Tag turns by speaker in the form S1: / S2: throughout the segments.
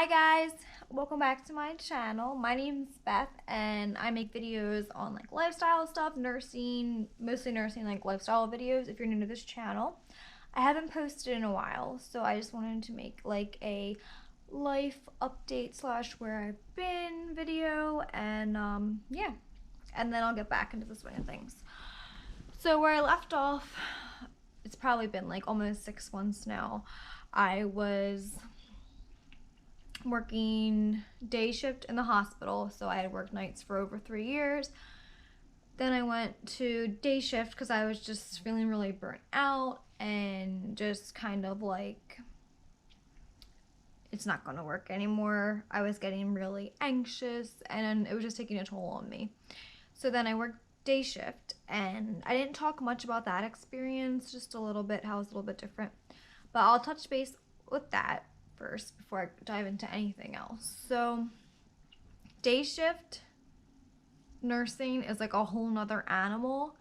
S1: Hi guys, welcome back to my channel. My name's Beth and I make videos on like lifestyle stuff, nursing, mostly nursing, like lifestyle videos if you're new to this channel. I haven't posted in a while, so I just wanted to make like a life update slash where I've been video and yeah, and then I'll get back into the swing of things. So where I left off, it's probably been like almost 6 months now. I was working day shift in the hospital, so I had worked nights for over 3 years. Then I went to day shift because I was just feeling really burnt out and just kind of like it's not going to work anymore. I was getting really anxious and it was just taking a toll on me. So then I worked day shift and I didn't talk much about that experience, just a little bit, how it's a little bit different. But I'll touch base with that first before I dive into anything else. So day shift nursing is like a whole nother animal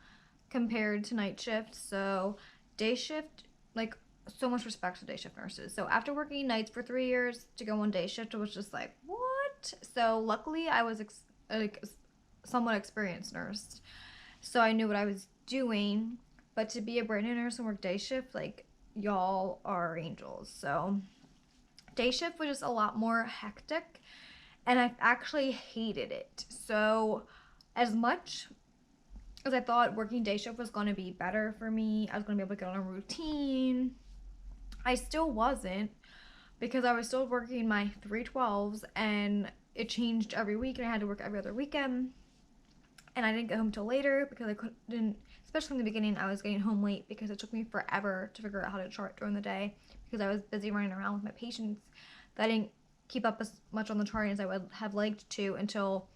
S1: compared to night shift. So day shift, like, so much respect to day shift nurses. So after working nights for 3 years to go on day shift, it was just like, what? So luckily I was like somewhat experienced nurse, so I knew what I was doing. But to be a brand new nurse and work day shift, like, y'all are angels. So day shift was just a lot more hectic and I actually hated it. So as much as I thought working day shift was going to be better for me, I was going to be able to get on a routine, I still wasn't, because I was still working my 312s and it changed every week and I had to work every other weekend. And I didn't get home till later because I couldn't, especially in the beginning, I was getting home late because it took me forever to figure out how to chart during the day because I was busy running around with my patients that I didn't keep up as much on the charting as I would have liked to until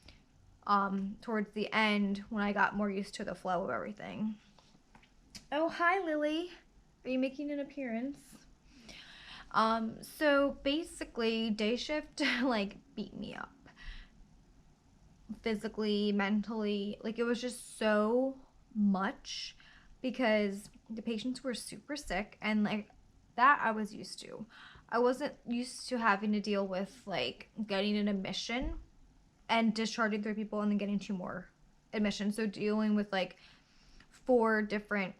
S1: towards the end when I got more used to the flow of everything. Oh, hi Lily. Are you making an appearance? So basically day shift like beat me up. Physically, mentally, like it was just so much because the patients were super sick and like that I was used to. I wasn't used to having to deal with like getting an admission and discharging 3 people and then getting 2 more admissions. So dealing with like 4 different,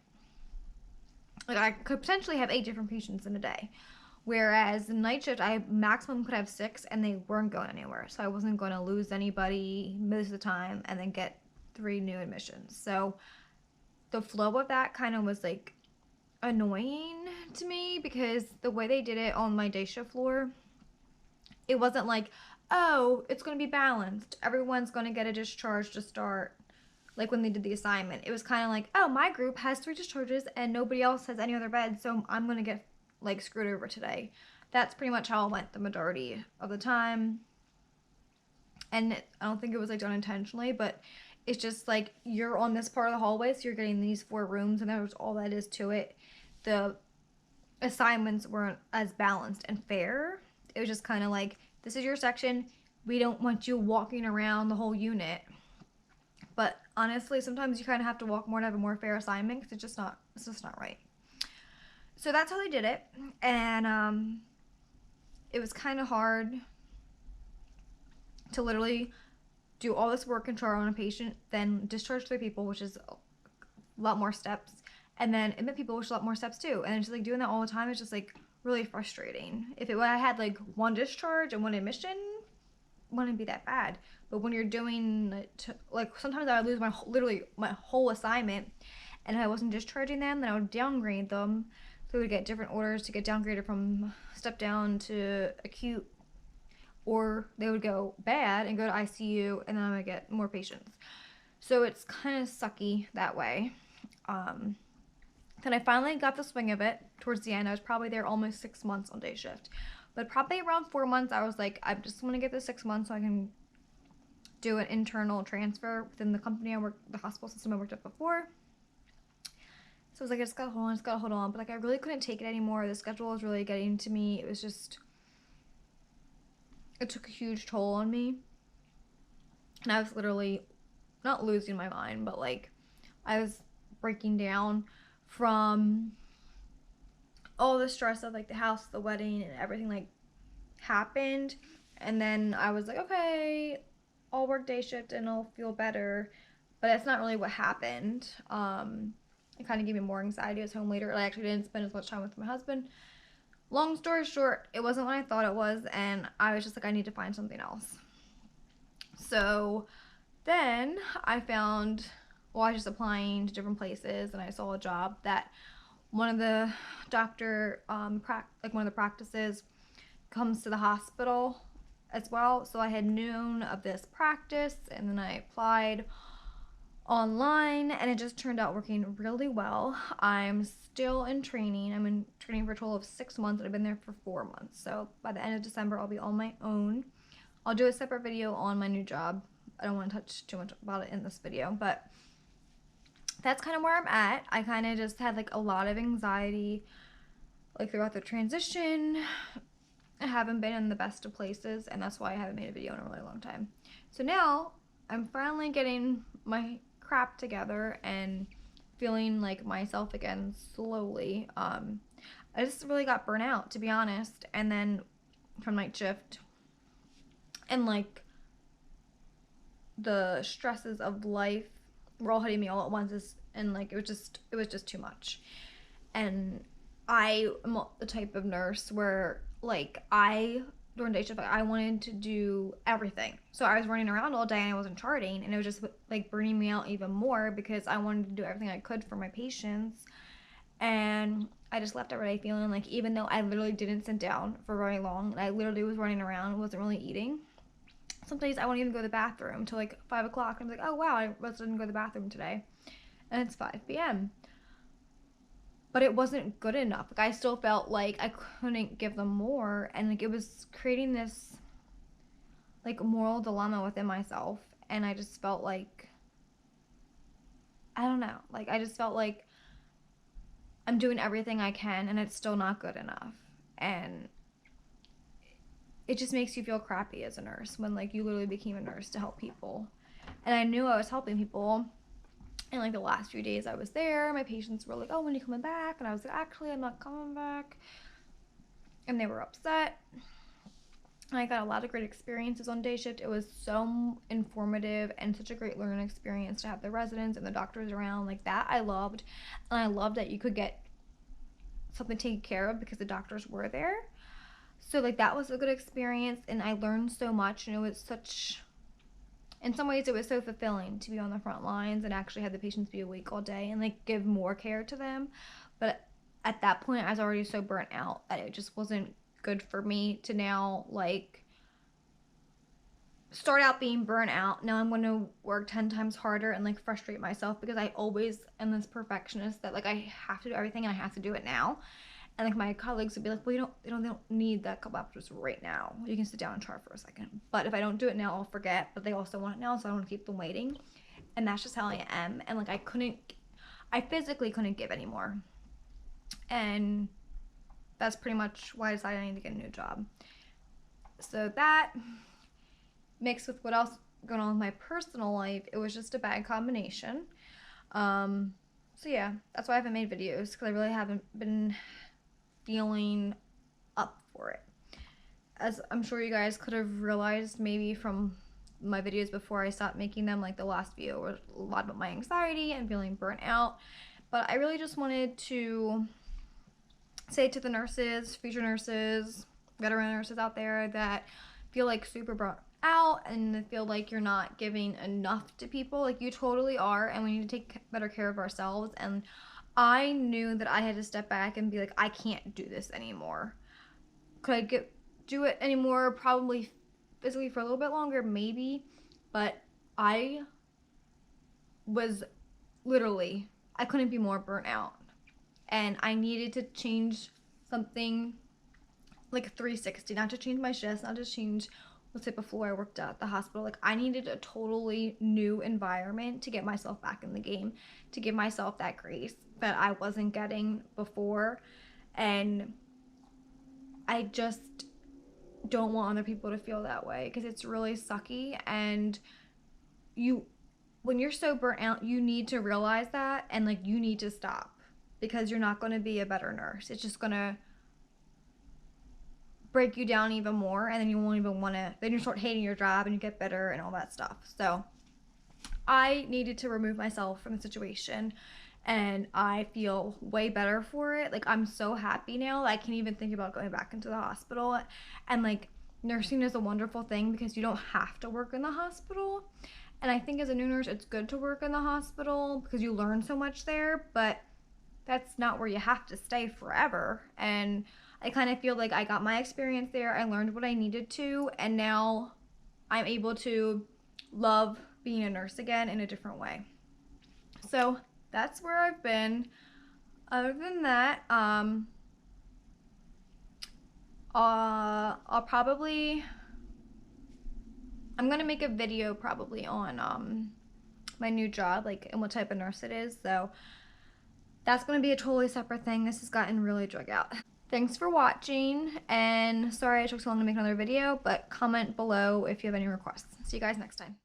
S1: like I could potentially have 8 different patients in a day. Whereas in night shift, I maximum could have 6 and they weren't going anywhere. So I wasn't going to lose anybody most of the time and then get 3 new admissions. So the flow of that kind of was like annoying to me because the way they did it on my day shift floor, it wasn't like, oh, it's going to be balanced. Everyone's going to get a discharge to start. Like when they did the assignment, it was kind of like, oh, my group has 3 discharges and nobody else has any other beds, so I'm going to get like screwed over today. That's pretty much how it went the majority of the time. And I don't think it was like done intentionally, but it's just like you're on this part of the hallway, so you're getting these 4 rooms and that's all that is to it. The assignments weren't as balanced and fair. It was just kind of like, this is your section, we don't want you walking around the whole unit. But honestly, sometimes you kind of have to walk more to have a more fair assignment because it's just not right. So that's how they did it, and it was kind of hard to literally do all this work and chart on a patient, then discharge 3 people, which is a lot more steps, and then admit people, which is a lot more steps too. And just like doing that all the time is just like really frustrating. If I had like 1 discharge and 1 admission, it wouldn't be that bad. But when you're doing like sometimes I would lose literally my whole assignment, and if I wasn't discharging them, then I would downgrade them. So we would get different orders to get downgraded from step down to acute, or they would go bad and go to ICU, and then I would get more patients. So it's kind of sucky that way. Then I finally got the swing of it towards the end. I was probably there almost 6 months on day shift. But probably around 4 months, I was like, I just want to get the 6 months so I can do an internal transfer within the company I worked, the hospital system I worked at before. So I was like, I just gotta hold on. But like, I really couldn't take it anymore. The schedule was really getting to me. It was just, it took a huge toll on me. And I was literally not losing my mind, but like, I was breaking down from all the stress of like the house, the wedding, and everything like happened. And then I was like, okay, I'll work day shift and I'll feel better. But that's not really what happened. It kind of gave me more anxiety. I was home later. I actually didn't spend as much time with my husband. Long story short, it wasn't what I thought it was, and I was just like, I need to find something else. So then I found, well, I was just applying to different places, and I saw a job that one of the one of the practices comes to the hospital as well. So I had known of this practice, and then I applied online, and it just turned out working really well. I'm still in training. I'm in training for a total of 6 months, and I've been there for 4 months. So by the end of December, I'll be on my own. I'll do a separate video on my new job. I don't want to touch too much about it in this video, but that's kind of where I'm at. I kind of just had like a lot of anxiety like throughout the transition. I haven't been in the best of places, and that's why I haven't made a video in a really long time. So now I'm finally getting my crap together and feeling like myself again slowly. I just really got burnt out, to be honest, and then from night shift and like the stresses of life were all hitting me all at once, and like it was just too much. And I am the type of nurse where like during day shift, like, I wanted to do everything. So I was running around all day and I wasn't charting, and it was just like burning me out even more because I wanted to do everything I could for my patients. And I just left every day feeling like, even though I literally didn't sit down for very long, I literally was running around, wasn't really eating. Some days I won't even go to the bathroom till like 5 o'clock. I'm like, oh wow, I didn't go to the bathroom today. And it's 5 p.m. But it wasn't good enough. Like, I still felt like I couldn't give them more, and like it was creating this like moral dilemma within myself. And I just felt like, I don't know, like I just felt like I'm doing everything I can and it's still not good enough. And it just makes you feel crappy as a nurse when like you literally became a nurse to help people. And I knew I was helping people. And like the last few days I was there, my patients were like, oh, when are you coming back? And I was like, actually, I'm not coming back. And they were upset. I got a lot of great experiences on day shift. It was so informative and such a great learning experience to have the residents and the doctors around. Like, that I loved. And I loved that you could get something taken care of because the doctors were there. So like that was a good experience, and I learned so much, and it was such, in some ways it was so fulfilling to be on the front lines and actually have the patients be awake all day and like give more care to them. But at that point I was already so burnt out that it just wasn't good for me to now like start out being burnt out. Now I'm going to work 10 times harder and like frustrate myself because I always am this perfectionist that like I have to do everything and I have to do it now. And like my colleagues would be like, well, they don't need that couple hours right now. You can sit down and chart for a second. But if I don't do it now, I'll forget. But they also want it now, so I don't want to keep them waiting. And that's just how I am. And like I physically couldn't give anymore. And that's pretty much why I decided I need to get a new job. So that mixed with what else going on with my personal life, it was just a bad combination. So yeah, that's why I haven't made videos, because I really haven't been feeling up for it. As I'm sure you guys could have realized maybe from my videos before I stopped making them, like the last video was a lot about my anxiety and feeling burnt out. But I really just wanted to say to the nurses, future nurses, veteran nurses out there that feel like super burnt out and feel like you're not giving enough to people, like you totally are, and we need to take better care of ourselves. And I knew that I had to step back and be like, I can't do this anymore. Could I do it anymore? Probably physically for a little bit longer, maybe. But I was literally, I couldn't be more burnt out. And I needed to change something like 360, not to change my shifts, not to change what type of floor I worked at the hospital. Like, I needed a totally new environment to get myself back in the game, to give myself that grace that I wasn't getting before. And I just don't want other people to feel that way, because it's really sucky. And when you're so burnt out, you need to realize that, and like you need to stop, because you're not going to be a better nurse. It's just going to break you down even more, and then you won't even want to, then you start hating your job and you get bitter and all that stuff. So I needed to remove myself from the situation, and I feel way better for it. Like, I'm so happy now that I can't even think about going back into the hospital. And like, nursing is a wonderful thing because you don't have to work in the hospital. And I think as a new nurse, it's good to work in the hospital because you learn so much there, but that's not where you have to stay forever. And I kind of feel like I got my experience there. I learned what I needed to, and now I'm able to love being a nurse again in a different way. So that's where I've been. Other than that, I'm gonna make a video probably on my new job, like, and what type of nurse it is. So that's gonna be a totally separate thing. This has gotten really drug out. Thanks for watching, and sorry it took so long to make another video, but comment below if you have any requests. See you guys next time.